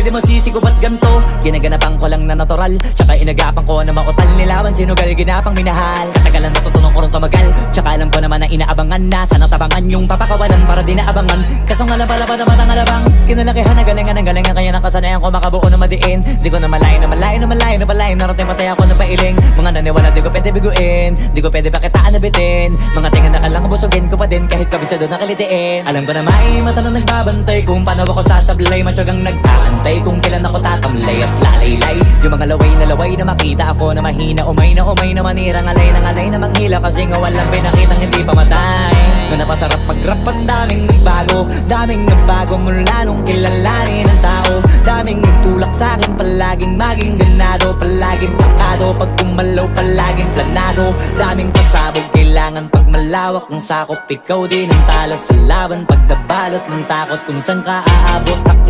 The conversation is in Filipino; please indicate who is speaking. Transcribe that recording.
Speaker 1: pwede masisigo ba't ganto? Ginaganapan ko lang na natural, tsaka inagapan ko na mautal. Nilawan sinugal, ginapang minahal. Katagalan natutunan ko rin tumagal, tsaka alam ko naman na inaabangan na. Sana tabangan yung papakawalan para di naabangan. Kaso nga lang pala pa naman ang alabang. Kinalakihan ang galingan kaya nakasanayan ko makabuo na madiin. Di ko na malayo na malayo na malayo na malayo. Narating patay ako na pailing. Mga naniwala di ko pwede biguin, di ko pwede pakitaan na bitin. Mga tingan na kalang busugin ko pa din kahit kabisado na kalitiin. Alam ko na may mata na nagbabantay kung paano ako sasablay. Matyagang nag-aantay kung kailan ako tatamlay at lalaylay. Yung mga laway na makita ako na mahina. Umay na manirang alay na manghila. Kasi nga walang pinakitang hindi pamatay. Na napasarap mag-rap ang daming nagbago mula nung kilalanin ang tao. Daming nagtulak sa'kin, palaging maging ganado. Palaging pakado, pag kumalaw palaging planado. Daming pasabog, kailangan pag malawak ang sakop. Ikaw din ang talo sa laban pag nabalot ng takot kung saan ka aabot.